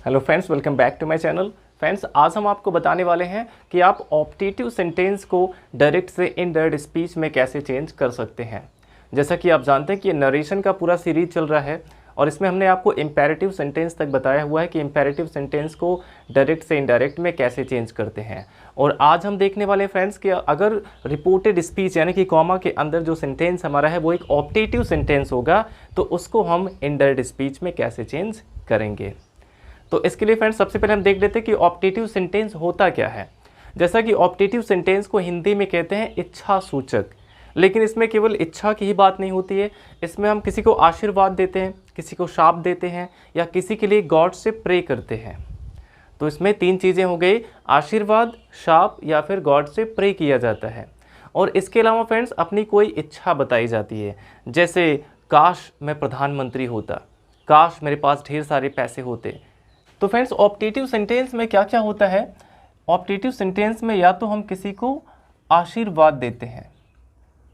Hello friends, welcome back to my channel. Friends, आज हम आपको बताने वाले हैं कि आप ऑप्टेटिव सेंटेंस को डायरेक्ट से इनडायरेक्ट स्पीच में कैसे चेंज कर सकते हैं। जैसा कि आप जानते हैं कि ये नरेशन का पूरा सीरीज चल रहा है और इसमें हमने आपको इम्पेरेटिव सेंटेंस तक बताया हुआ है कि इम्पेरेटिव सेंटेंस को डायरेक्ट से इनडायरेक्ट में कैसे चेंज करते हैं। और आज हम देखने वाले हैं फ्रेंड्स कि अगर रिपोर्टेड स्पीच यानी कि कॉमा के अंदर जो सेंटेंस हमारा है वो एक ऑप्टेटिव सेंटेंस होगा तो उसको हम इनडायरेक्ट स्पीच में कैसे चेंज करेंगे। तो इसके लिए फ्रेंड्स सबसे पहले हम देख लेते हैं कि ऑप्टेटिव सेंटेंस होता क्या है। जैसा कि ऑप्टेटिव सेंटेंस को हिंदी में कहते हैं इच्छा सूचक, लेकिन इसमें केवल इच्छा की ही बात नहीं होती है। इसमें हम किसी को आशीर्वाद देते हैं, किसी को शाप देते हैं या किसी के लिए गॉड से प्रे करते हैं। तो इसमें तीन चीज़ें हो गई, आशीर्वाद, शाप या फिर गॉड से प्रे किया जाता है। और इसके अलावा फ्रेंड्स अपनी कोई इच्छा बताई जाती है, जैसे काश मैं प्रधानमंत्री होता, काश मेरे पास ढेर सारे पैसे होते। तो फ्रेंड्स ऑप्टेटिव सेंटेंस में क्या क्या होता है, ऑप्टेटिव सेंटेंस में या तो हम किसी को आशीर्वाद देते हैं,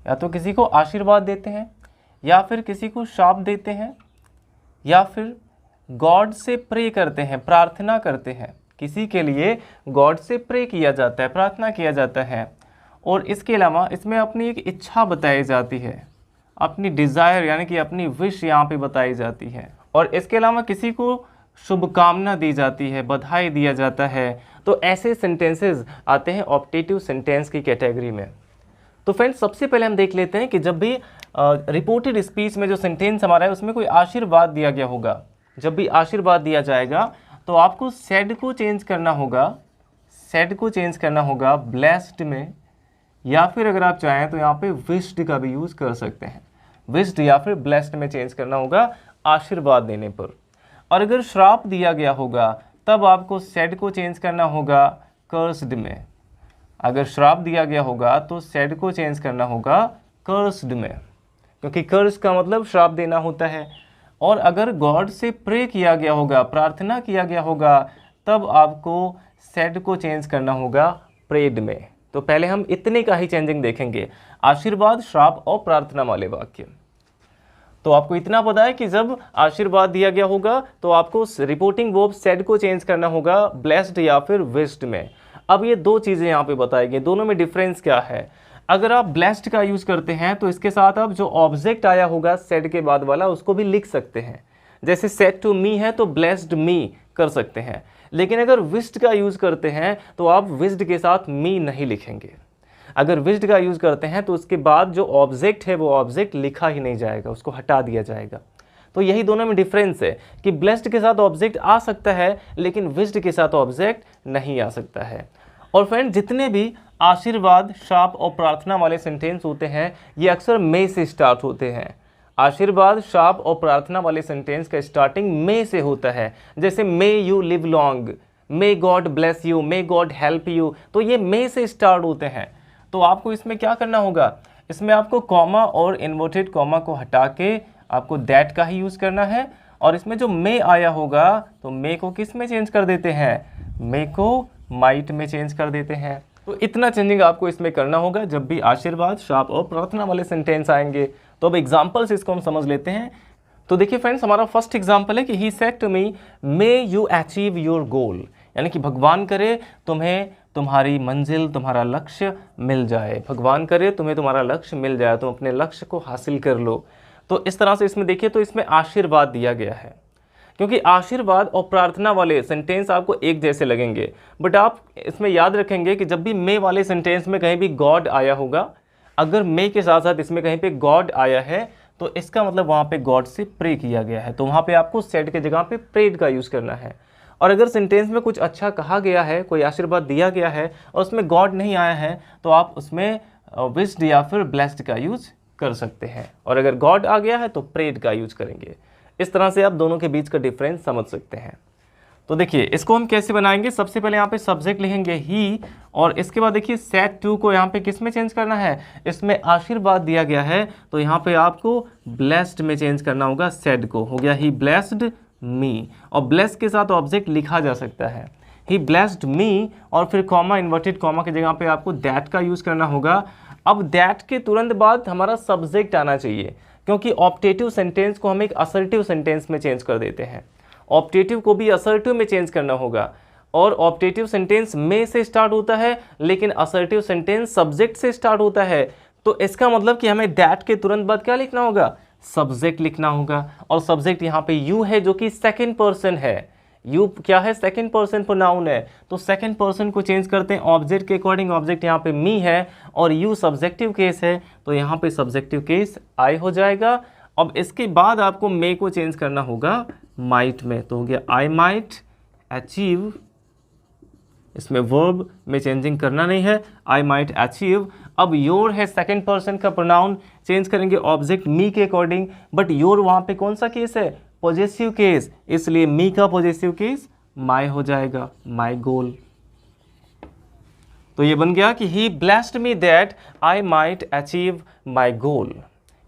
या तो किसी को आशीर्वाद देते हैं या फिर किसी को शाप देते हैं या फिर गॉड से प्रे करते हैं, प्रार्थना करते हैं। किसी के लिए गॉड से प्रे किया जाता है, प्रार्थना किया जाता है। और इसके अलावा इसमें अपनी एक इच्छा बताई जाती है, अपनी डिज़ायर यानी कि अपनी विश यहाँ पे बताई जाती है। और इसके अलावा किसी को शुभकामना दी जाती है, बधाई दिया जाता है। तो ऐसे सेंटेंसेस आते हैं ऑप्टेटिव सेंटेंस की कैटेगरी में। तो फ्रेंड्स सबसे पहले हम देख लेते हैं कि जब भी रिपोर्टेड स्पीच में जो सेंटेंस हमारा है उसमें कोई आशीर्वाद दिया गया होगा, जब भी आशीर्वाद दिया जाएगा तो आपको सेड को चेंज करना होगा, सेड को चेंज करना होगा ब्लेस्ड में, या फिर अगर आप चाहें तो यहाँ पे विश्ड का भी यूज़ कर सकते हैं। विश्ड या फिर ब्लेस्ड में चेंज करना होगा आशीर्वाद देने पर। और अगर श्राप दिया गया होगा तब आपको सेड को चेंज करना होगा कर्स्ड में। अगर श्राप दिया गया होगा तो सेड को चेंज करना होगा कर्स्ड में, क्योंकि कर्स का मतलब श्राप देना होता है। और अगर गॉड से प्रे किया गया होगा, प्रार्थना किया गया होगा, तब आपको सेड को चेंज करना होगा प्रेड में। तो पहले हम इतने का ही चेंजिंग देखेंगे, आशीर्वाद, श्राप और प्रार्थना वाले वाक्य। तो आपको इतना पता है कि जब आशीर्वाद दिया गया होगा तो आपको रिपोर्टिंग वर्ब सेड को चेंज करना होगा ब्लेस्ड या फिर विश्ड में। अब ये दो चीज़ें यहाँ पे बताई गई, दोनों में डिफरेंस क्या है। अगर आप ब्लेस्ड का यूज़ करते हैं तो इसके साथ आप जो ऑब्जेक्ट आया होगा सेड के बाद वाला उसको भी लिख सकते हैं। जैसे सेड टू मी है तो ब्लेस्ड मी कर सकते हैं। लेकिन अगर विश्ड का यूज़ करते हैं तो आप विश्ड के साथ मी नहीं लिखेंगे। अगर विश्ड का यूज़ करते हैं तो उसके बाद जो ऑब्जेक्ट है वो ऑब्जेक्ट लिखा ही नहीं जाएगा, उसको हटा दिया जाएगा। तो यही दोनों में डिफरेंस है कि ब्लेस्ड के साथ ऑब्जेक्ट आ सकता है लेकिन विश्ड के साथ ऑब्जेक्ट नहीं आ सकता है। और फ्रेंड जितने भी आशीर्वाद, शाप और प्रार्थना वाले सेंटेंस होते हैं ये अक्सर मे से स्टार्ट होते हैं। आशीर्वाद, शाप और प्रार्थना वाले सेंटेंस का स्टार्टिंग मे से होता है। जैसे may you live long, may God bless you, may God help you, तो ये मे से स्टार्ट होते हैं। तो आपको इसमें क्या करना होगा, इसमें आपको कॉमा और इन्वर्टेड कॉमा को हटा के आपको दैट का ही यूज़ करना है। और इसमें जो मे आया होगा तो मे को किस में चेंज कर देते हैं, मे को माइट में चेंज कर देते हैं। तो इतना चेंजिंग आपको इसमें करना होगा जब भी आशीर्वाद, शाप और प्रार्थना वाले सेंटेंस आएंगे। तो अब एग्जाम्पल्स इसको हम समझ लेते हैं। तो देखिए फ्रेंड्स, हमारा फर्स्ट एग्जाम्पल है कि he said to me may you achieve your goal, यानी कि भगवान करे तुम्हें तुम्हारी मंजिल, तुम्हारा लक्ष्य मिल जाए। भगवान करे तुम्हें तुम्हारा लक्ष्य मिल जाए, तुम अपने लक्ष्य को हासिल कर लो। तो इस तरह से इसमें देखिए तो इसमें आशीर्वाद दिया गया है, क्योंकि आशीर्वाद और प्रार्थना वाले सेंटेंस आपको एक जैसे लगेंगे। बट आप इसमें याद रखेंगे कि जब भी मे वाले सेंटेंस में कहीं भी गॉड आया होगा, अगर मे के साथ साथ इसमें कहीं पे गॉड आया है तो इसका मतलब वहाँ पे गॉड से प्रे किया गया है। तो वहाँ पे आपको सेड के जगह पे प्रेड का यूज़ करना है। और अगर सेंटेंस में कुछ अच्छा कहा गया है, कोई आशीर्वाद दिया गया है और उसमें गॉड नहीं आया है तो आप उसमें विश्ड या फिर ब्लेस्ड का यूज़ कर सकते हैं। और अगर गॉड आ गया है तो प्रेड का यूज़ करेंगे। इस तरह से आप दोनों के बीच का डिफरेंस समझ सकते हैं। तो देखिए इसको हम कैसे बनाएंगे, सबसे पहले यहाँ पे सब्जेक्ट लिखेंगे ही, और इसके बाद देखिए सेड टू को यहाँ पे किस में चेंज करना है, इसमें आशीर्वाद दिया गया है तो यहाँ पे आपको ब्लेस्ड में चेंज करना होगा, सेड को। हो गया ही ब्लेस्ड मी, और ब्लेस के साथ ऑब्जेक्ट लिखा जा सकता है, ही ब्लेस्ड मी। और फिर कॉमा, इन्वर्टेड कॉमा की जगह पे आपको दैट का यूज़ करना होगा। अब दैट के तुरंत बाद हमारा सब्जेक्ट आना चाहिए, क्योंकि ऑप्टेटिव सेंटेंस को हम एक असर्टिव सेंटेंस में चेंज कर देते हैं। ऑप्टेटिव को भी असर्टिव में चेंज करना होगा। और ऑप्टेटिव सेंटेंस में से स्टार्ट होता है, लेकिन असर्टिव सेंटेंस सब्जेक्ट से स्टार्ट होता है। तो इसका मतलब कि हमें दैट के तुरंत बाद क्या लिखना होगा, सब्जेक्ट लिखना होगा। और सब्जेक्ट यहाँ पे यू है जो कि सेकंड पर्सन है। यू क्या है, सेकंड पर्सन प्रोनाउन है। तो सेकंड पर्सन को चेंज करते हैं ऑब्जेक्ट के अकॉर्डिंग। ऑब्जेक्ट यहाँ पे मी है और यू सब्जेक्टिव केस है, तो यहाँ पे सब्जेक्टिव केस आई हो जाएगा। अब इसके बाद आपको मे को चेंज करना होगा माइट में, तो हो गया आई माइट अचीव। इसमें वर्ब में चेंजिंग करना नहीं है, आई माइट अचीव। अब योर है सेकंड पर्सन का प्रोनाउन, चेंज करेंगे ऑब्जेक्ट मी के अकॉर्डिंग, बट योर वहाँ पे कौन सा केस है, पॉजेसिव केस, इसलिए मी का पॉजेसिव केस माई हो जाएगा, माई गोल। तो ये बन गया कि he blessed me that I might achieve my goal.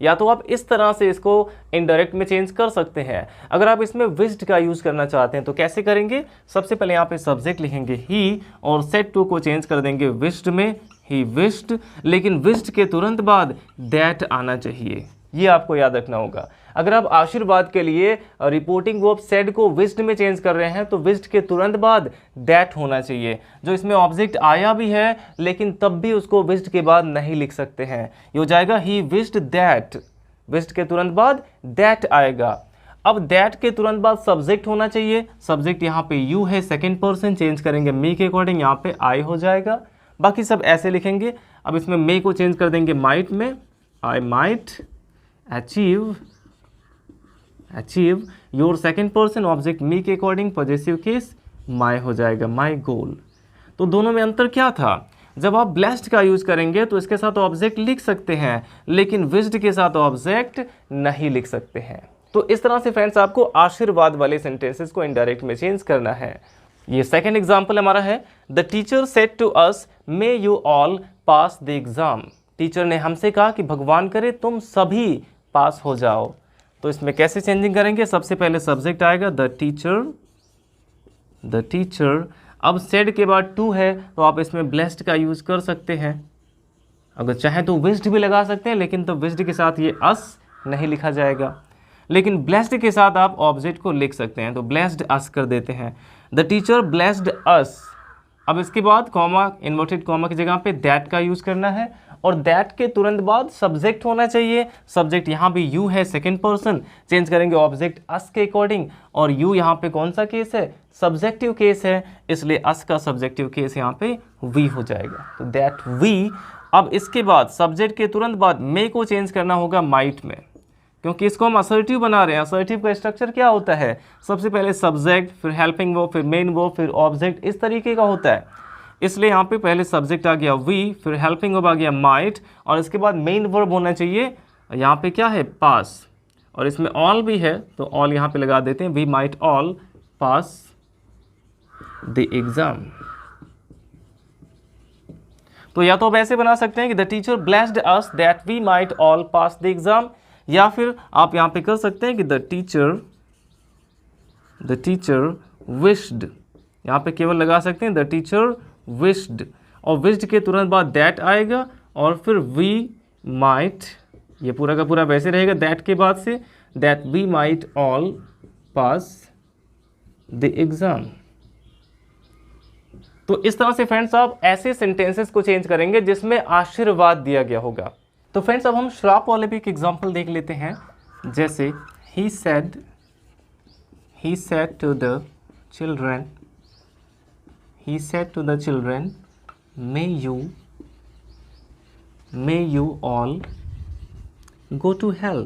या तो आप इस तरह से इसको इनडायरेक्ट में चेंज कर सकते हैं। अगर आप इसमें विश्ड का यूज़ करना चाहते हैं तो कैसे करेंगे, सबसे पहले यहाँ पे सब्जेक्ट लिखेंगे ही और सेड टू को चेंज कर देंगे विश्ड में, ही विश्ड। लेकिन विश्ड के तुरंत बाद दैट आना चाहिए, ये आपको याद रखना होगा। अगर आप आशीर्वाद के लिए रिपोर्टिंग वर्ब सेड को विश्ड में चेंज कर रहे हैं तो विश्ड के तुरंत बाद दैट होना चाहिए। जो इसमें ऑब्जेक्ट आया भी है लेकिन तब भी उसको विश्ड के बाद नहीं लिख सकते हैं, ये हो जाएगा ही विश्ड दैट। विश्ड के तुरंत बाद दैट आएगा। अब दैट के तुरंत बाद सब्जेक्ट होना चाहिए, सब्जेक्ट यहाँ पे यू है सेकेंड पर्सन, चेंज करेंगे मी के अकॉर्डिंग, यहाँ पे आई हो जाएगा। बाकी सब ऐसे लिखेंगे। अब इसमें मे को चेंज कर देंगे माइट में, I might achieve your second person, object me के अकॉर्डिंग, पॉजेसिव केस माई हो जाएगा, माई गोल। तो दोनों में अंतर क्या था, जब आप ब्लेस्ड का यूज करेंगे तो इसके साथ ऑब्जेक्ट लिख सकते हैं, लेकिन विश्ड के साथ ऑब्जेक्ट नहीं लिख सकते हैं। तो इस तरह से फ्रेंड्स आपको आशीर्वाद वाले सेंटेंसेस को इनडायरेक्ट में चेंज करना है। ये सेकेंड एग्जाम्पल हमारा है, the teacher said to us may you all pass the exam. Teacher ने हमसे कहा कि भगवान करे तुम सभी पास हो जाओ। तो इसमें कैसे चेंजिंग करेंगे, सबसे पहले सब्जेक्ट आएगा द टीचर। अब सेड के बाद टू है तो आप इसमें ब्लेस्ड का यूज कर सकते हैं। अगर चाहे तो विश्ड भी लगा सकते हैं, लेकिन तो विश्ड के साथ ये अस नहीं लिखा जाएगा। लेकिन ब्लेस्ड के साथ आप ऑब्जेक्ट को लिख सकते हैं, तो ब्लेस्ड अस कर देते हैं, द टीचर ब्लेस्ड अस। अब इसके बाद कॉमा, इन्वर्टेड कॉमा की जगह पे दैट का यूज करना है और दैट के तुरंत बाद सब्जेक्ट होना चाहिए। सब्जेक्ट यहाँ भी यू है सेकंड पर्सन, चेंज करेंगे ऑब्जेक्ट अस के अकॉर्डिंग, और यू यहाँ पे कौन सा केस है, सब्जेक्टिव केस है, इसलिए अस का सब्जेक्टिव केस यहाँ पे वी हो जाएगा, तो दैट वी। अब इसके बाद सब्जेक्ट के तुरंत बाद मे को चेंज करना होगा माइट में, क्योंकि इसको हम असर्टिव बना रहे हैं। असर्टिव का स्ट्रक्चर क्या होता है, सबसे पहले सब्जेक्ट, फिर हेल्पिंग वर्ब, फिर मेन वर्ब, फिर ऑब्जेक्ट, इस तरीके का होता है। इसलिए यहाँ पे पहले सब्जेक्ट आ गया वी, फिर हेल्पिंग वर्ब आ गया माइट, और इसके बाद मेन वर्ब होना चाहिए, यहाँ पे क्या है, पास, और इसमें ऑल भी है तो ऑल यहाँ पे लगा देते हैं, we might all pass the exam. तो या तो आप ऐसे बना सकते हैं कि the teacher blessed us that we might all pass the exam, या फिर आप यहाँ पे कर सकते हैं कि द टीचर विश्ड, यहाँ पे केवल लगा सकते हैं द टीचर विश्ड, और विश्ड के तुरंत बाद दैट आएगा और फिर वी माइट, ये पूरा का पूरा वैसे रहेगा दैट के बाद से, that we might all pass the exam. तो इस तरह से फ्रेंड्स आप ऐसे सेंटेंसेस को चेंज करेंगे जिसमें आशीर्वाद दिया गया होगा। तो फ्रेंड्स अब हम श्राप वाले भी एक एग्जाम्पल देख लेते हैं, जैसे he said to the children may you all go to hell,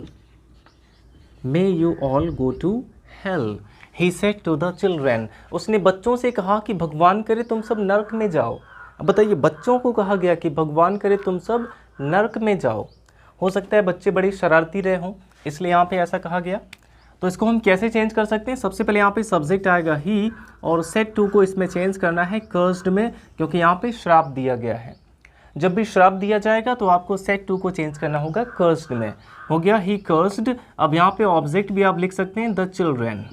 may you all go to hell, he said to the children। उसने बच्चों से कहा कि भगवान करे तुम सब नरक में जाओ। अब बताइए, बच्चों को कहा गया कि भगवान करे तुम सब नरक में जाओ। हो सकता है बच्चे बड़ी शरारती रहे हों, इसलिए यहाँ पे ऐसा कहा गया। तो इसको हम कैसे चेंज कर सकते हैं, सबसे पहले यहाँ पे सब्जेक्ट आएगा ही, और सेड टू को इसमें चेंज करना है कर्स्ड में, क्योंकि यहाँ पे श्राप दिया गया है। जब भी श्राप दिया जाएगा तो आपको सेड टू को चेंज करना होगा कर्स्ड में। हो गया ही कर्स्ड। अब यहाँ पे ऑब्जेक्ट भी आप लिख सकते हैं the children,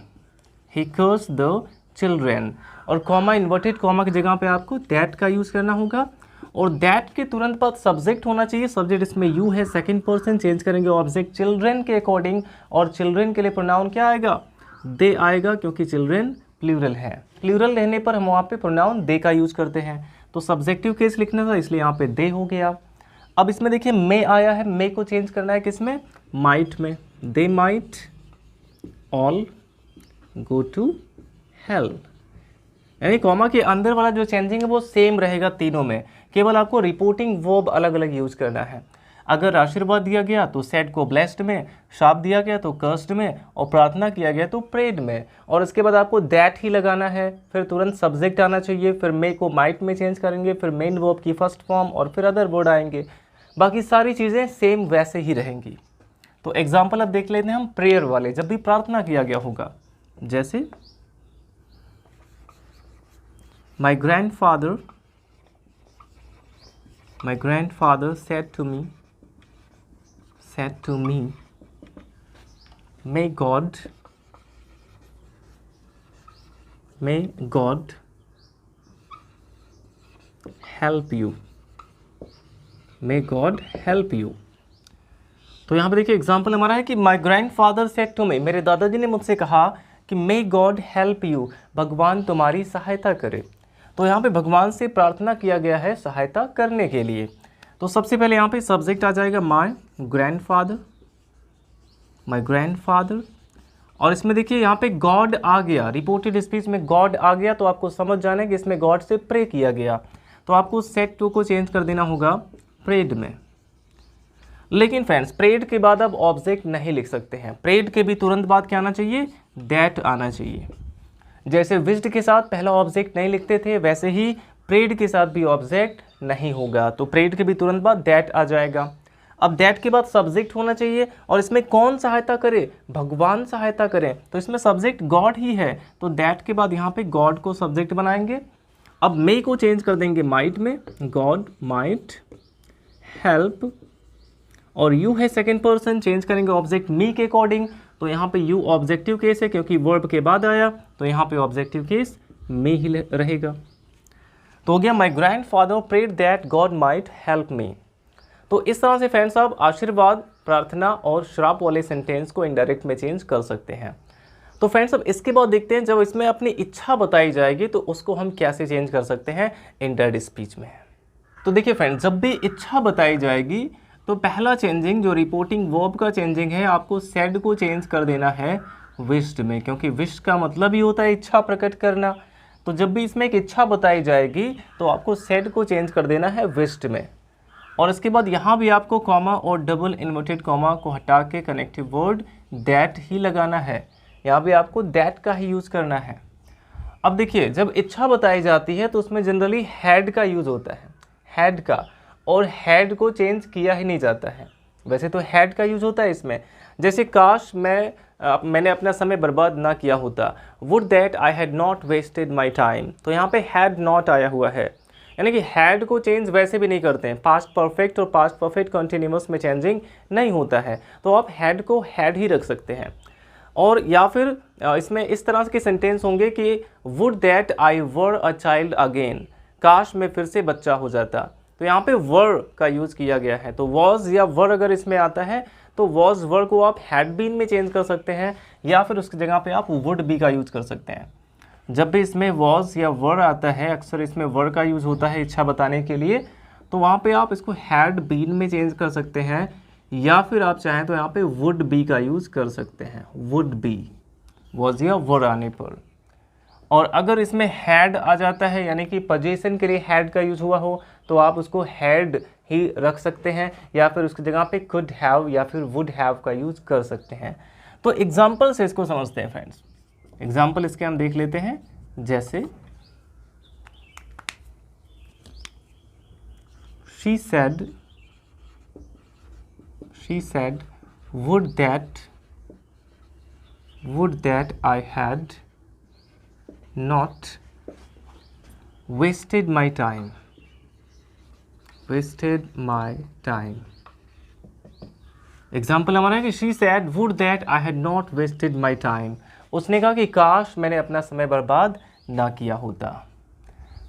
he cursed the children, और कॉमा, इन्वर्टेड कॉमा की जगह पे आपको दैट का यूज़ करना होगा, और दैट के तुरंत बाद सब्जेक्ट होना चाहिए। सब्जेक्ट इसमें यू है सेकंड पर्सन, चेंज करेंगे ऑब्जेक्ट चिल्ड्रेन के अकॉर्डिंग, और चिल्ड्रेन के लिए प्रोनाउन क्या आएगा, दे आएगा क्योंकि चिल्ड्रेन प्लूरल है। प्लूरल रहने पर हम वहाँ पे प्रोनाउन दे का यूज़ करते हैं, तो सब्जेक्टिव केस लिखना था इसलिए यहाँ पे दे हो गया। अब इसमें देखिए मे आया है, मे को चेंज करना है किसमें, माइट में। They might all go to hell, यानी कॉमा के अंदर वाला जो चेंजिंग है वो सेम रहेगा तीनों में, केवल आपको रिपोर्टिंग वर्ब अलग अलग यूज़ करना है। अगर आशीर्वाद दिया गया तो सेड को ब्लेस्ड में, शाप दिया गया तो कर्स्ड में, और प्रार्थना किया गया तो प्रेड में। और इसके बाद आपको दैट ही लगाना है, फिर तुरंत सब्जेक्ट आना चाहिए, फिर मे को माइट में चेंज करेंगे, फिर मेन वर्ब की फर्स्ट फॉर्म, और फिर अदर वर्ड आएंगे। बाकी सारी चीज़ें सेम वैसे ही रहेंगी। तो एग्जाम्पल अब देख लेते हैं हम प्रेयर वाले, जब भी प्रार्थना किया गया होगा, जैसे My grandfather said to me, may God help you. May God help you. तो यहाँ पे देखिए एग्जाम्पल हमारा है कि my grandfather said to me, मेरे दादाजी ने मुझसे कहा कि मे गॉड हेल्प यू, भगवान तुम्हारी सहायता करे। तो यहाँ पे भगवान से प्रार्थना किया गया है सहायता करने के लिए। तो सबसे पहले यहाँ पे सब्जेक्ट आ जाएगा माई ग्रैंडफादर, और इसमें देखिए यहाँ पे गॉड आ गया, रिपोर्टेड स्पीच में गॉड आ गया, तो आपको समझ जाना है कि इसमें गॉड से प्रे किया गया, तो आपको सेड टू को चेंज कर देना होगा प्रेड में। लेकिन फ्रेंड्स प्रेड के बाद आप ऑब्जेक्ट नहीं लिख सकते हैं, प्रेड के भी तुरंत बाद क्या आना चाहिए, दैट आना चाहिए। जैसे विज्ड के साथ पहला ऑब्जेक्ट नहीं लिखते थे, वैसे ही प्रेड के साथ भी ऑब्जेक्ट नहीं होगा, तो प्रेड के भी तुरंत बाद दैट आ जाएगा। अब दैट के बाद सब्जेक्ट होना चाहिए, और इसमें कौन सहायता करे, भगवान सहायता करें, तो इसमें सब्जेक्ट गॉड ही है, तो दैट के बाद यहाँ पे गॉड को सब्जेक्ट बनाएंगे। अब मे को चेंज कर देंगे माइट में, गॉड माइट हेल्प, और यू है सेकेंड पर्सन, चेंज करेंगे ऑब्जेक्ट मी के अकॉर्डिंग, तो यहाँ पे यू ऑब्जेक्टिव केस है क्योंकि वर्ब के बाद आया, तो यहाँ पे ऑब्जेक्टिव केस मे ही रहेगा। तो हो गया my grandfather prayed that God might help me. तो इस तरह से फ्रेंड्स आप आशीर्वाद, प्रार्थना और श्राप वाले सेंटेंस को इनडायरेक्ट में चेंज कर सकते हैं। तो फ्रेंड्स अब इसके बाद देखते हैं जब इसमें अपनी इच्छा बताई जाएगी तो उसको हम कैसे चेंज कर सकते हैं इंडायरेक्ट स्पीच में। तो देखिए फ्रेंड्स जब भी इच्छा बताई जाएगी तो पहला चेंजिंग जो रिपोर्टिंग वर्ब का चेंजिंग है, आपको सेड को चेंज कर देना है विश्ड में, क्योंकि विश का मतलब ही होता है इच्छा प्रकट करना। तो जब भी इसमें एक इच्छा बताई जाएगी तो आपको सेड को चेंज कर देना है विश्ड में, और इसके बाद यहाँ भी आपको कॉमा और डबल इन्वर्टेड कॉमा को हटा के कनेक्टिव वर्ड दैट ही लगाना है, यहाँ भी आपको दैट का ही यूज़ करना है। अब देखिए जब इच्छा बताई जाती है तो उसमें जनरली हैड का यूज़ होता है, हैड का, और हैड को चेंज किया ही नहीं जाता है। वैसे तो हैड का यूज़ होता है इसमें, जैसे काश मैंने अपना समय बर्बाद ना किया होता, would that I had not wasted my time, तो यहाँ पे हैड नॉट आया हुआ है, यानी कि हैड को चेंज वैसे भी नहीं करते हैं, पास्ट परफेक्ट और पास्ट परफेक्ट कंटिन्यूअस में चेंजिंग नहीं होता है, तो आप हैड को हैड ही रख सकते हैं। और या फिर इसमें इस तरह के सेंटेंस होंगे कि would that I were a child again, काश मैं फिर से बच्चा हो जाता, तो यहाँ पे वर का यूज़ किया गया है। तो वॉज या वर अगर इसमें आता है तो वॉज वर को आप हैड बीन में चेंज कर सकते हैं, या फिर उसकी जगह पे आप वुड बी का यूज़ कर सकते हैं। जब भी इसमें वॉज या वर आता है, अक्सर इसमें वर का यूज़ होता है इच्छा बताने के लिए, तो वहाँ पे आप इसको हैड बीन में चेंज कर सकते हैं, या फिर आप चाहें तो यहाँ पे वुड बी का यूज़ कर सकते हैं, वुड बी वॉज या वर आने पर। और अगर इसमें हैड आ जाता है यानी कि पोजीशन के लिए हैड का यूज़ हुआ हो तो आप उसको हैड ही रख सकते हैं, या फिर उसकी जगह पे कुड हैव या फिर वुड हैव का यूज़ कर सकते हैं। तो एग्जाम्पल से इसको समझते हैं फ्रेंड्स, एग्जाम्पल इसके हम देख लेते हैं। जैसे she said would that I had not wasted my time, example हमारा है कि she said would that I had not wasted my time, उसने कहा कि काश मैंने अपना समय बर्बाद ना किया होता।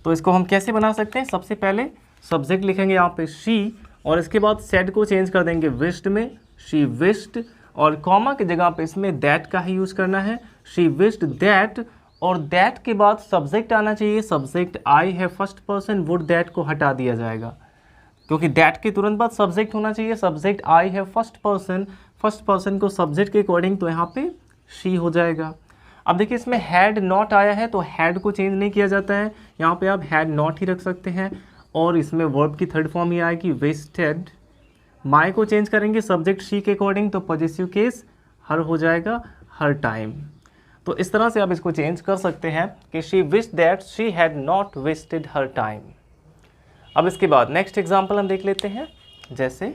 तो इसको हम कैसे बना सकते हैं, सबसे पहले सब्जेक्ट लिखेंगे यहाँ पे शी, और इसके बाद सैड को चेंज कर देंगे विश्ड में, शी विश्ड, और कॉमा की जगह पे इसमें दैट का ही यूज़ करना है, शी विश्ड दैट, और दैट के बाद सब्जेक्ट आना चाहिए, सब्जेक्ट आई है फर्स्ट पर्सन, वुड दैट को हटा दिया जाएगा क्योंकि दैट के तुरंत बाद सब्जेक्ट होना चाहिए, सब्जेक्ट आई है फर्स्ट पर्सन को सब्जेक्ट के अकॉर्डिंग तो यहाँ पे शी हो जाएगा। अब देखिए इसमें हैड नॉट आया है तो हैड को चेंज नहीं किया जाता है, यहाँ पे आप हैड नॉट ही रख सकते हैं, और इसमें वर्ब की थर्ड फॉर्म ही आएगी वेस्टेड। माई को चेंज करेंगे सब्जेक्ट शी के अकॉर्डिंग तो पॉजेसिव केस हर हो जाएगा, हर टाइम। तो इस तरह से आप इसको चेंज कर सकते हैं कि she wished that she had not wasted her time. अब इसके बाद नेक्स्ट एग्जाम्पल हम देख लेते हैं, जैसे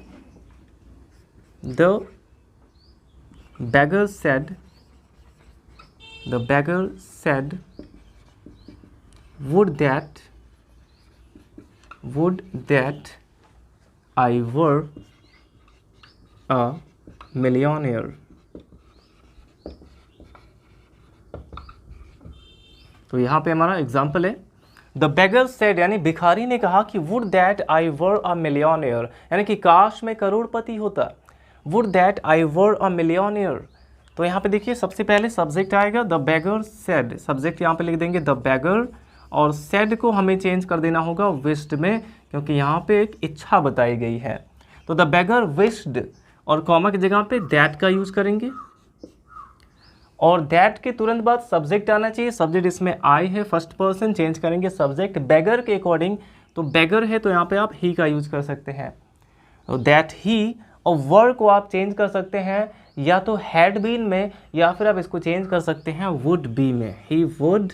the beggar said would that I were a millionaire। तो यहाँ पे हमारा एग्जाम्पल है, द beggar said यानी भिखारी ने कहा कि would that I were a millionaire, यानी कि काश मैं करोड़पति होता। would that I were a millionaire, तो यहाँ पे देखिए सबसे पहले सब्जेक्ट आएगा द beggar said, सब्जेक्ट यहाँ पे लिख देंगे द beggar, और said को हमें चेंज कर देना होगा wished में, क्योंकि यहाँ पे एक इच्छा बताई गई है। तो द beggar wished, और कॉमा की जगह पे that का यूज़ करेंगे, और that के तुरंत बाद सब्जेक्ट आना चाहिए, सब्जेक्ट इसमें आई है फर्स्ट पर्सन, चेंज करेंगे सब्जेक्ट beggar के अकॉर्डिंग, तो beggar है तो यहाँ पे आप ही का यूज़ कर सकते हैं। तो दैट ही, और वर्ड को आप चेंज कर सकते हैं या तो हैड बीन में, या फिर आप इसको चेंज कर सकते हैं वुड बी में, he would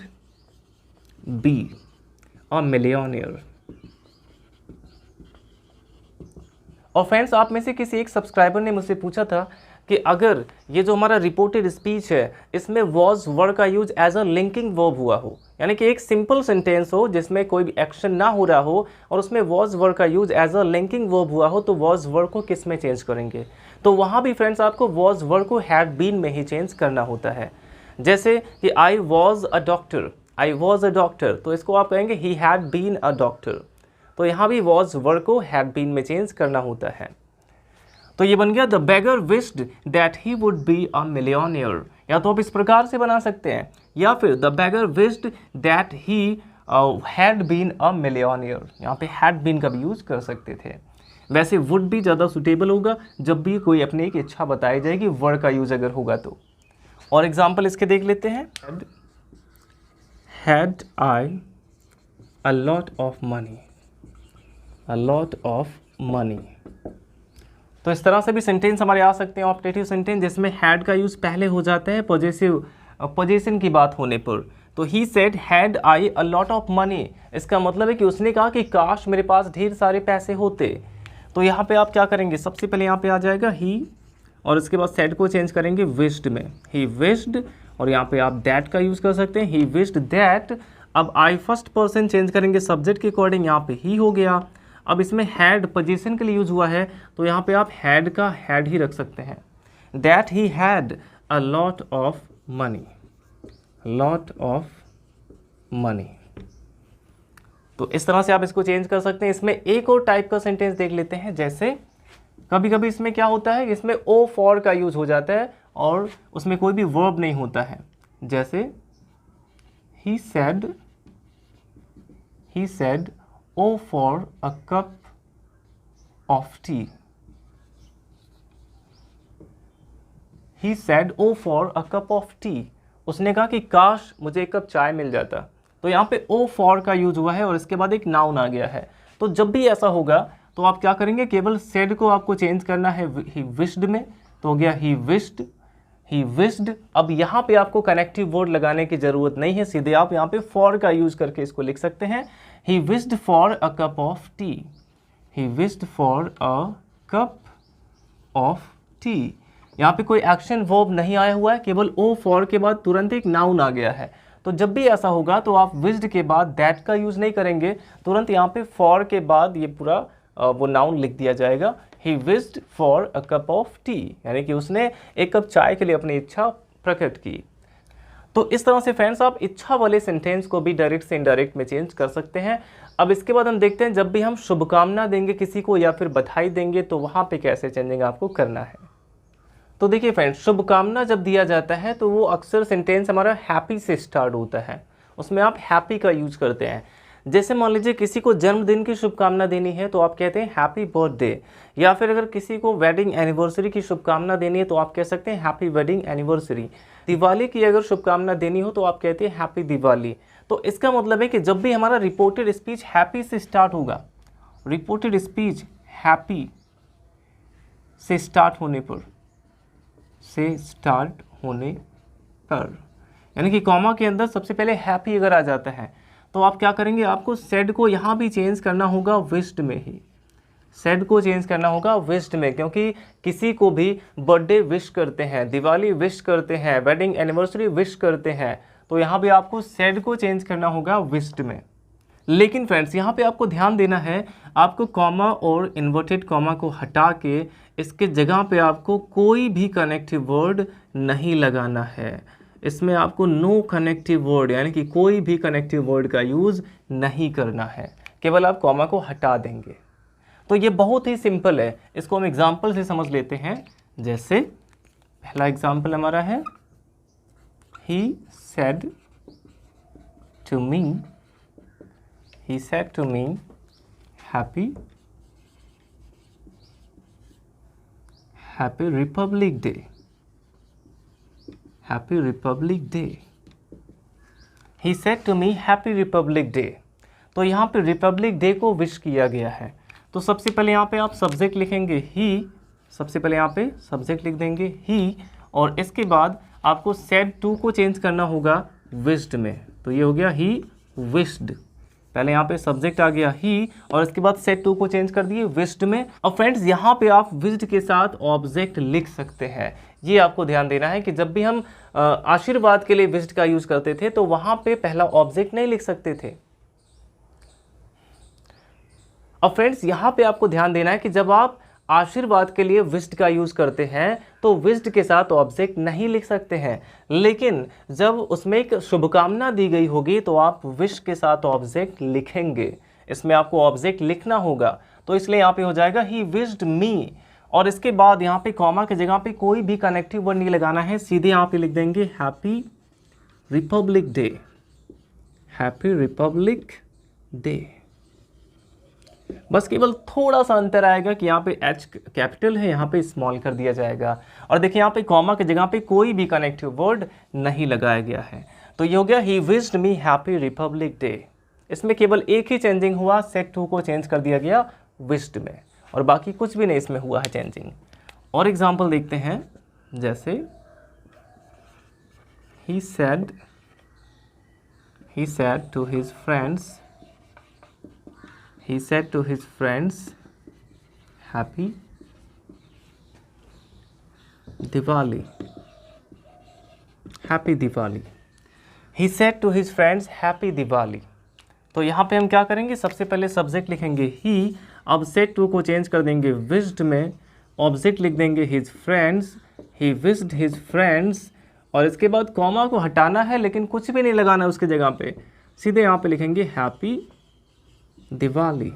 be a millionaire. और फ्रेंड्स, आप में से किसी एक सब्सक्राइबर ने मुझसे पूछा था कि अगर ये जो हमारा रिपोर्टेड स्पीच है इसमें वॉज वर्ड का use as a linking verb हुआ हो, यानी कि एक सिंपल सेंटेंस हो जिसमें कोई भी एक्शन ना हो रहा हो और उसमें वॉज वर्ड का use as a linking verb हुआ हो, तो वॉज वर्ड को किस में चेंज करेंगे? तो वहाँ भी फ्रेंड्स आपको वॉज वर्ड को हैड बीन में ही चेंज करना होता है। जैसे कि I was a doctor, I was a doctor, तो इसको आप कहेंगे he had been a doctor, तो यहाँ भी वॉज वर्ड को हैड बीन में चेंज करना होता है। तो ये बन गया the beggar wished that he would be a millionaire। या तो आप इस प्रकार से बना सकते हैं, या फिर the beggar wished that he had been a millionaire, यहाँ पे had been का भी यूज कर सकते थे। वैसे would भी ज़्यादा सुटेबल होगा जब भी कोई अपनी एक इच्छा बताई जाएगी, वर्ड का यूज अगर होगा तो। और एग्जाम्पल इसके देख लेते हैं, had I a lot of money। तो इस तरह से भी सेंटेंस हमारे आ सकते हैं ऑप्टेटिव सेंटेंस, जिसमें हैड का यूज़ पहले हो जाता है पोजेशन की बात होने पर। तो he said had I a lot of money, इसका मतलब है कि उसने कहा कि काश मेरे पास ढेर सारे पैसे होते। तो यहाँ पे आप क्या करेंगे, सबसे पहले यहाँ पे आ जाएगा ही, और इसके बाद सेड को चेंज करेंगे विश्ड में, ही विश्ड, और यहाँ पे आप दैट का यूज़ कर सकते हैं, ही विश्ड दैट। अब आई फर्स्ट पर्सन चेंज करेंगे सब्जेक्ट के अकॉर्डिंग, यहाँ पे ही हो गया। अब इसमें हैड पोजीशन के लिए यूज़ हुआ है तो यहाँ पे आप हैड का हैड ही रख सकते हैं, that he had a lot of money. तो इस तरह से आप इसको चेंज कर सकते हैं। इसमें एक और टाइप का सेंटेंस देख लेते हैं, जैसे कभी कभी इसमें क्या होता है, इसमें ओ फॉर का यूज हो जाता है और उसमें कोई भी वर्ब नहीं होता है। जैसे ही said oh for a cup of tea, he said oh for a cup of tea, उसने कहा कि काश मुझे एक कप चाय मिल जाता। तो यहाँ पे ओ फॉर का यूज हुआ है और इसके बाद एक नाउन आ गया है। तो जब भी ऐसा होगा तो आप क्या करेंगे, केवल सेड को आपको चेंज करना है ही विश्ड में, तो हो गया ही विश्ड। अब यहाँ पे आपको कनेक्टिव वर्ड लगाने की जरूरत नहीं है, सीधे आप यहाँ पे फॉर का यूज करके इसको लिख सकते हैं, he wished for a cup of tea, he wished for a cup of T. यहाँ पे कोई एक्शन वर्ब नहीं आया हुआ है, केवल ओ फॉर के बाद तुरंत एक नाउन आ गया है। तो जब भी ऐसा होगा तो आप विश्ड के बाद दैट का यूज नहीं करेंगे, तुरंत यहाँ पे फॉर के बाद ये पूरा वो नाउन लिख दिया जाएगा, he wished for a cup of T, यानी कि उसने एक कप चाय के लिए अपनी इच्छा प्रकट की। तो इस तरह से फ्रेंड्स आप इच्छा वाले सेंटेंस को भी डायरेक्ट से इनडायरेक्ट में चेंज कर सकते हैं। अब इसके बाद हम देखते हैं जब भी हम शुभकामना देंगे किसी को या फिर बधाई देंगे तो वहाँ पे कैसे चेंजिंग आपको करना है। तो देखिए फ्रेंड्स, शुभकामना जब दिया जाता है तो वो अक्सर सेंटेंस हमारा हैप्पी से स्टार्ट होता है, उसमें आप हैप्पी का यूज करते हैं। जैसे मान लीजिए किसी को जन्मदिन की शुभकामना देनी है तो आप कहते हैं हैप्पी बर्थडे, या फिर अगर किसी को वेडिंग एनिवर्सरी की शुभकामना देनी है तो आप कह सकते हैं हैप्पी वेडिंग एनिवर्सरी। दिवाली की अगर शुभकामना देनी हो तो आप कहते हैं हैप्पी दिवाली। तो इसका मतलब है कि जब भी हमारा रिपोर्टेड स्पीच हैप्पी से स्टार्ट होगा, रिपोर्टेड स्पीच हैप्पी से स्टार्ट होने पर यानी कि कॉमा के अंदर सबसे पहले हैप्पी अगर आ जाता है तो आप क्या करेंगे, आपको सेड को यहाँ भी चेंज करना होगा विश्ड में ही। सेड को चेंज करना होगा विश्ड में, क्योंकि किसी को भी बर्थडे विश करते हैं, दिवाली विश करते हैं, वेडिंग एनिवर्सरी विश करते हैं, तो यहाँ भी आपको सेड को चेंज करना होगा विश्ड में। लेकिन फ्रेंड्स यहाँ पे आपको ध्यान देना है, आपको कॉमा और इन्वर्टेड कॉमा को हटा के इसके जगह पे आपको कोई भी कनेक्टिव वर्ड नहीं लगाना है। इसमें आपको नो कनेक्टिव वर्ड यानी कि कोई भी कनेक्टिव वर्ड का यूज़ नहीं करना है, केवल आप कॉमा को हटा देंगे। तो ये बहुत ही सिंपल है, इसको हम एग्जाम्पल से समझ लेते हैं। जैसे पहला एग्जाम्पल हमारा है, he said to me happy Republic Day, Happy Republic Day। He said to me Happy Republic Day। तो यहाँ पे रिपब्लिक डे को विश किया गया है। तो सबसे पहले यहाँ पे आप सब्जेक्ट लिखेंगे ही, सबसे पहले यहाँ पे सब्जेक्ट लिख देंगे ही, और इसके बाद आपको सेड टू को चेंज करना होगा विश्ड में। तो ये हो गया ही विश्ड, पहले यहाँ पे सब्जेक्ट आ गया ही और इसके बाद सेड टू को चेंज कर दिए विश्ड में। और फ्रेंड्स यहाँ पे आप विश्ड के साथ ऑब्जेक्ट लिख सकते हैं। ये आपको ध्यान देना है कि जब भी हम आशीर्वाद के लिए विश्ड का यूज करते थे तो वहां पे पहला ऑब्जेक्ट नहीं लिख सकते थे। और फ्रेंड्स यहाँ पे आपको ध्यान देना है कि जब आप आशीर्वाद के लिए विश्ड का यूज करते हैं तो विश्ड के साथ ऑब्जेक्ट नहीं लिख सकते हैं, लेकिन जब उसमें एक शुभकामना दी गई होगी तो आप विश के साथ ऑब्जेक्ट लिखेंगे। इसमें आपको ऑब्जेक्ट लिखना होगा, तो इसलिए यहाँ पे हो जाएगा ही विश्ड मी, और इसके बाद यहाँ पे कॉमा की जगह पे कोई भी कनेक्टिव वर्ड नहीं लगाना है, सीधे यहाँ पे लिख देंगे happy Republic day, happy Republic day. बस केवल थोड़ा सा अंतर आएगा कि यहाँ पे एच कैपिटल है, यहाँ पे स्मॉल कर दिया जाएगा। और देखिए यहाँ पे कॉमा की जगह पे कोई भी कनेक्टिव वर्ड नहीं लगाया गया है। तो ये हो गया ही wished me happy Republic day. इसमें केवल एक ही चेंजिंग हुआ, सेट टू को चेंज कर दिया गया विश्ड में, और बाकी कुछ भी नहीं इसमें हुआ है चेंजिंग। और एग्जाम्पल देखते हैं, जैसे he said to his friends happy Diwali, happy Diwali. He said to his friends happy Diwali. तो यहाँ पे हम क्या करेंगे, सबसे पहले सब्जेक्ट लिखेंगे ही, अब सेड टू को चेंज कर देंगे विश्ड में, ऑब्जेक्ट लिख देंगे his friends, he wished his friends, और इसके बाद कॉमा को हटाना है लेकिन कुछ भी नहीं लगाना है उसके जगह पे, सीधे यहाँ पे लिखेंगे हैप्पी दिवाली।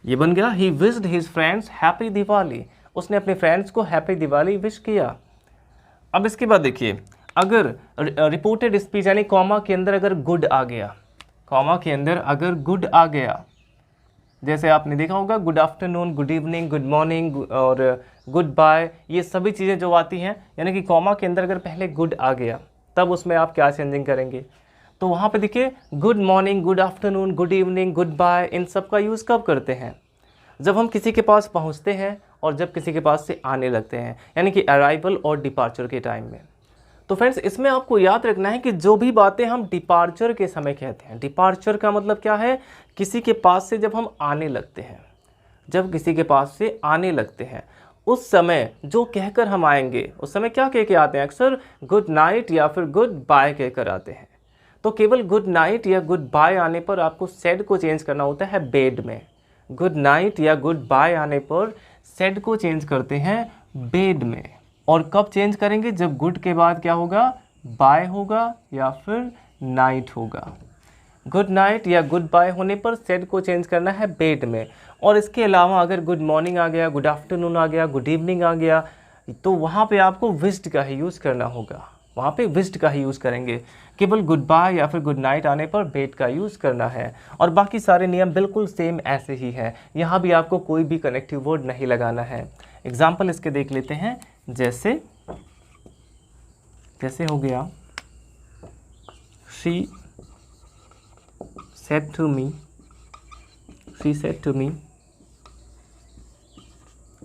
ये बन गया he wished his friends happy Diwali, उसने अपने फ्रेंड्स को हैप्पी दिवाली विश किया। अब इसके बाद देखिए, अगर रिपोर्टेड स्पीच यानी कॉमा के अंदर अगर गुड आ गया, कॉमा के अंदर अगर गुड आ गया, जैसे आपने देखा होगा good afternoon, good evening, good morning और गुड बाय, ये सभी चीज़ें जो आती हैं, यानी कि कॉमा के अंदर अगर पहले गुड आ गया तब उसमें आप क्या चेंजिंग करेंगे। तो वहाँ पे देखिए good morning, good afternoon, good evening, good bye, इन सब का यूज़ कब करते हैं, जब हम किसी के पास पहुँचते हैं और जब किसी के पास से आने लगते हैं, यानी कि अराइवल और डिपार्चर के टाइम में। तो फ्रेंड्स इसमें आपको याद रखना है कि जो भी बातें हम डिपार्चर के समय कहते हैं, डिपार्चर का मतलब क्या है, किसी के पास से जब हम आने लगते हैं, जब किसी के पास से आने लगते हैं उस समय जो कहकर हम आएंगे, उस समय क्या कह के आते हैं, अक्सर गुड नाइट या फिर गुड बाय कहकर आते हैं। तो केवल गुड नाइट या गुड बाय आने पर आपको सेड को चेंज करना होता है बेड में। गुड नाइट या गुड बाय आने पर सेड को चेंज करते हैं बेड में। और कब चेंज करेंगे, जब गुड के बाद क्या होगा, बाय होगा या फिर नाइट होगा। गुड नाइट या गुड बाय होने पर सेड को चेंज करना है बेड में। और इसके अलावा अगर गुड मॉर्निंग आ गया, गुड आफ्टरनून आ गया, गुड इवनिंग आ गया, तो वहाँ पे आपको विश्ड का ही यूज़ करना होगा, वहाँ पे विश्ड का ही यूज़ करेंगे। केवल गुड बाय या फिर गुड नाइट आने पर बेड का यूज़ करना है। और बाकी सारे नियम बिल्कुल सेम ऐसे ही हैं, यहाँ भी आपको कोई भी कनेक्टिव वर्ड नहीं लगाना है। एग्जाम्पल इसके देख लेते हैं, जैसे हो गया she said to me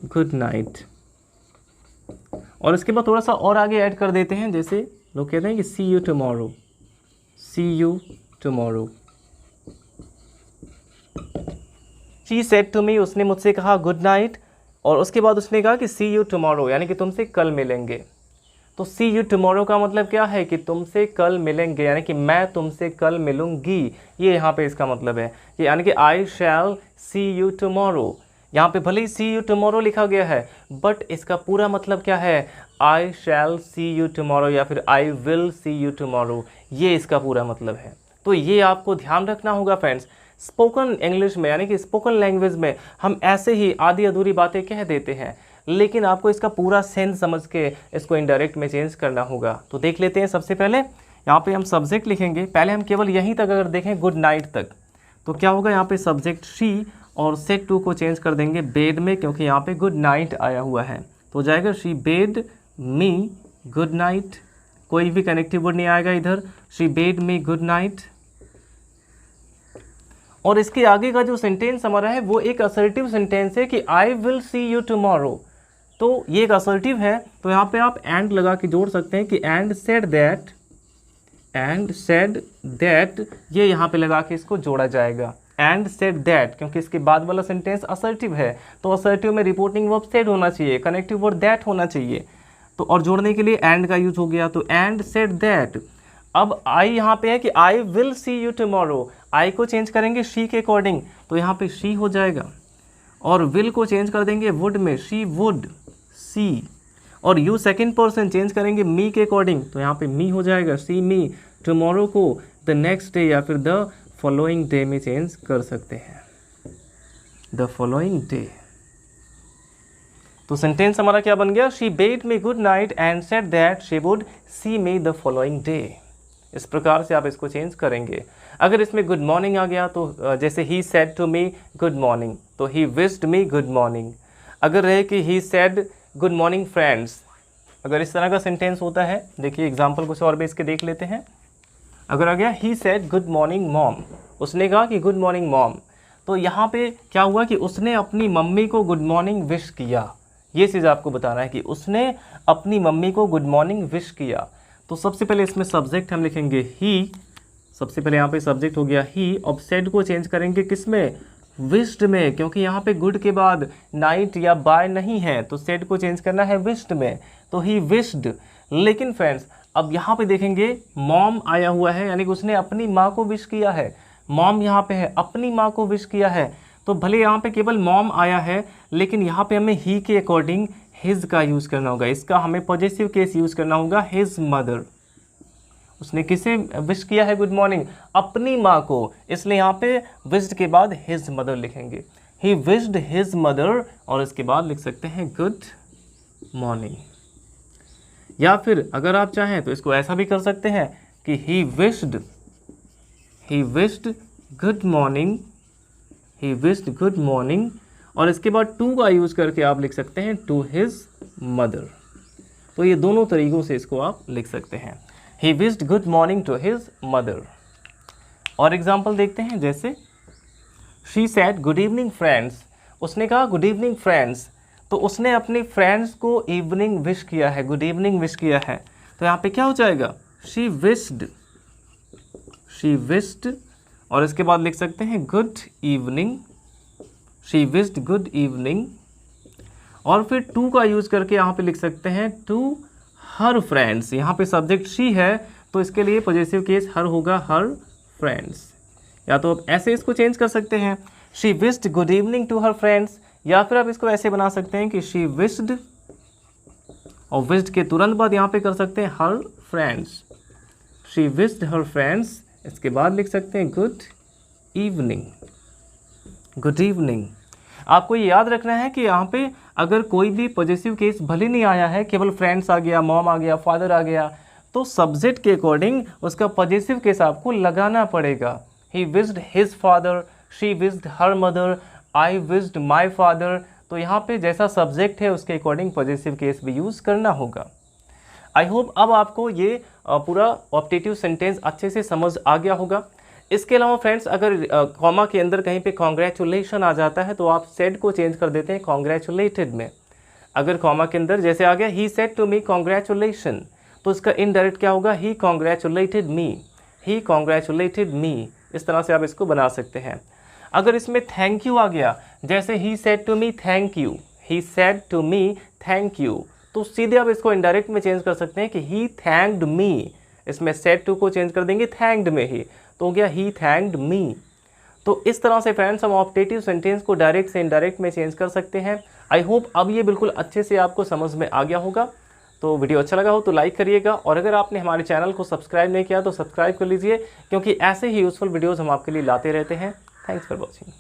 good night. और इसके बाद थोड़ा सा और आगे ऐड कर देते हैं, जैसे लोग कहते हैं कि see you tomorrow. She said to me, उसने मुझसे कहा गुड नाइट, और उसके बाद उसने कहा कि सी यू टुमारो, यानी कि तुमसे कल मिलेंगे। तो सी यू टुमारो का मतलब क्या है कि तुमसे कल मिलेंगे, यानी कि मैं तुमसे कल मिलूंगी, ये यहाँ पे इसका मतलब है। यानी कि आई शैल सी यू टुमारो। यहाँ पे भले ही सी यू टुमारो लिखा गया है, बट इसका पूरा मतलब क्या है, आई शैल सी यू टुमारो या फिर आई विल सी यू टुमारो, ये इसका पूरा मतलब है। तो ये आपको ध्यान रखना होगा फ्रेंड्स। स्पोकन इंग्लिश में यानी कि स्पोकन लैंग्वेज में हम ऐसे ही आधी अधूरी बातें कह देते हैं, लेकिन आपको इसका पूरा सेंस समझ के इसको इनडायरेक्ट में चेंज करना होगा। तो देख लेते हैं। सबसे पहले यहाँ पे हम सब्जेक्ट लिखेंगे। पहले हम केवल यहीं तक अगर देखें गुड नाइट तक, तो क्या होगा, यहाँ पे सब्जेक्ट शी और सेड टू को चेंज कर देंगे बेड में, क्योंकि यहाँ पे गुड नाइट आया हुआ है। तो जाएगा she bed me good night, कोई भी कनेक्टिव वर्ड नहीं आएगा इधर, she bed me good night. और इसके आगे का जो सेंटेंस हमारा है वो एक असर्टिव सेंटेंस है कि I will see you tomorrow. तो ये एक असर्टिव है, तो यहाँ पे आप एंड लगा के जोड़ सकते हैं कि एंड सेड दैट, ये यहाँ पे लगा के इसको जोड़ा जाएगा, एंड सेड दैट, क्योंकि इसके बाद वाला सेंटेंस असर्टिव है। तो असर्टिव में रिपोर्टिंग वर्ब सेड होना चाहिए, कनेक्टिव वर्ड दैट होना चाहिए। तो और जोड़ने के लिए एंड का यूज हो गया, तो एंड सेड दैट। अब आई यहाँ पे है कि I will see you tomorrow, I को चेंज करेंगे शी के अकॉर्डिंग, तो यहाँ पे शी हो जाएगा। और विल को चेंज कर देंगे वुड में, शी वुड सी। और यू सेकेंड पर्सन चेंज करेंगे मी के अकॉर्डिंग, तो यहाँ पे मी हो जाएगा, सी मी। टुमारो को द नेक्स्ट डे या फिर द फॉलोइंग डे में चेंज कर सकते हैं, द फॉलोइंग डे। तो सेंटेंस हमारा क्या बन गया, she bed me good night and said that she would see me the following day. इस प्रकार से आप इसको चेंज करेंगे। अगर इसमें गुड मॉर्निंग आ गया तो जैसे ही said to me good morning, तो he wished me good morning. अगर रहे कि he said good morning friends, अगर इस तरह का सेंटेंस होता है, देखिए एग्जाम्पल कुछ और भी इसके देख लेते हैं। अगर आ गया he said good morning mom, उसने कहा कि गुड मॉर्निंग मॉम, तो यहाँ पे क्या हुआ कि उसने अपनी मम्मी को गुड मॉर्निंग विश किया। ये चीज़ आपको बताना है कि उसने अपनी मम्मी को गुड मॉर्निंग विश किया। तो सबसे पहले इसमें सब्जेक्ट हम लिखेंगे ही, सबसे पहले यहाँ पे सब्जेक्ट हो गया ही। अब सेड को चेंज करेंगे किसमें, विश्ड में, क्योंकि यहाँ पे गुड के बाद नाइट या बाय नहीं है, तो सेड को चेंज करना है विश्ड में, तो ही विश्ड। लेकिन फ्रेंड्स अब यहाँ पे देखेंगे मॉम आया हुआ है, यानी कि उसने अपनी माँ को विश किया है। मॉम यहाँ पे है, अपनी माँ को विश किया है। तो भले यहाँ पे केवल मॉम आया है, लेकिन यहाँ पे हमें ही के अकॉर्डिंग हिज का यूज़ करना होगा। इसका हमें पॉजिटिव केस यूज़ करना होगा, हिज मदर। उसने किसे विश किया है गुड मॉर्निंग, अपनी माँ को, इसलिए यहाँ पे विश्ड के बाद हिज मदर लिखेंगे, ही विश्ड हिज मदर। और इसके बाद लिख सकते हैं गुड मॉर्निंग। या फिर अगर आप चाहें तो इसको ऐसा भी कर सकते हैं कि ही विश्ड गुड मॉर्निंग, ही विश्ड गुड मॉर्निंग। और इसके बाद टू का यूज़ करके आप लिख सकते हैं टू हिज मदर। तो ये दोनों तरीक़ों से इसको आप लिख सकते हैं, he wished good morning to his mother. और एग्जाम्पल देखते हैं, जैसे she said good evening friends, उसने कहा गुड इवनिंग फ्रेंड्स, तो उसने अपने फ्रेंड्स को इवनिंग विश किया है, गुड इवनिंग विश किया है। तो यहाँ पे क्या हो जाएगा, शी विश्ड। और इसके बाद लिख सकते हैं good evening, she wished good evening. और फिर टू का यूज़ करके यहाँ पे लिख सकते हैं टू हर फ्रेंड्स। यहाँ पे सब्जेक्ट शी है, तो इसके लिए पॉजिटिव केस हर होगा, हर फ्रेंड्स। या तो आप ऐसे इसको चेंज कर सकते हैं, she wished good evening to her friends. या फिर आप इसको ऐसे बना सकते हैं कि शी विश्ड, और विश्ड के तुरंत बाद यहाँ पे कर सकते हैं हर friends, she wished her friends इसके बाद लिख सकते हैं गुड इवनिंग। Good evening. आपको ये याद रखना है कि यहाँ पे अगर कोई भी पॉजिटिव केस भले नहीं आया है, केवल फ्रेंड्स आ गया, मॉम आ गया, फादर आ गया, तो सब्जेक्ट के अकॉर्डिंग उसका पॉजिटिव केस आपको लगाना पड़ेगा। He wished his father, she wished her mother, I wished my father. तो यहाँ पे जैसा सब्जेक्ट है उसके अकॉर्डिंग पॉजिटिव केस भी यूज़ करना होगा। आई होप अब आपको ये पूरा ऑप्टेटिव सेंटेंस अच्छे से समझ आ गया होगा। इसके अलावा फ्रेंड्स, अगर कॉमा के अंदर कहीं पे कॉन्ग्रेचुलेशन आ जाता है तो आप सेड को चेंज कर देते हैं कॉन्ग्रेचुलेटेड में। अगर कॉमा के अंदर जैसे आ गया he said to me congratulation, तो इसका इनडायरेक्ट क्या होगा, ही कॉन्ग्रेचुलेटेड मी, ही कॉन्ग्रेचुलेटेड मी। इस तरह से आप इसको बना सकते हैं। अगर इसमें थैंक यू आ गया, जैसे ही said to me thank you, he said to me thank you, तो सीधे आप इसको इनडायरेक्ट में चेंज कर सकते हैं कि ही थैंक्ड मी। इसमें सेड टू को चेंज कर देंगे थैंक्ड में ही, तो हो गया ही थैंक्ड मी। तो इस तरह से फ्रेंड्स हम ऑप्टेटिव सेंटेंस को डायरेक्ट से इनडायरेक्ट में चेंज कर सकते हैं। आई होप अब ये बिल्कुल अच्छे से आपको समझ में आ गया होगा। तो वीडियो अच्छा लगा हो तो लाइक करिएगा, और अगर आपने हमारे चैनल को सब्सक्राइब नहीं किया तो सब्सक्राइब कर लीजिए, क्योंकि ऐसे ही यूज़फुल वीडियोज़ हम आपके लिए लाते रहते हैं। Thanks for watching.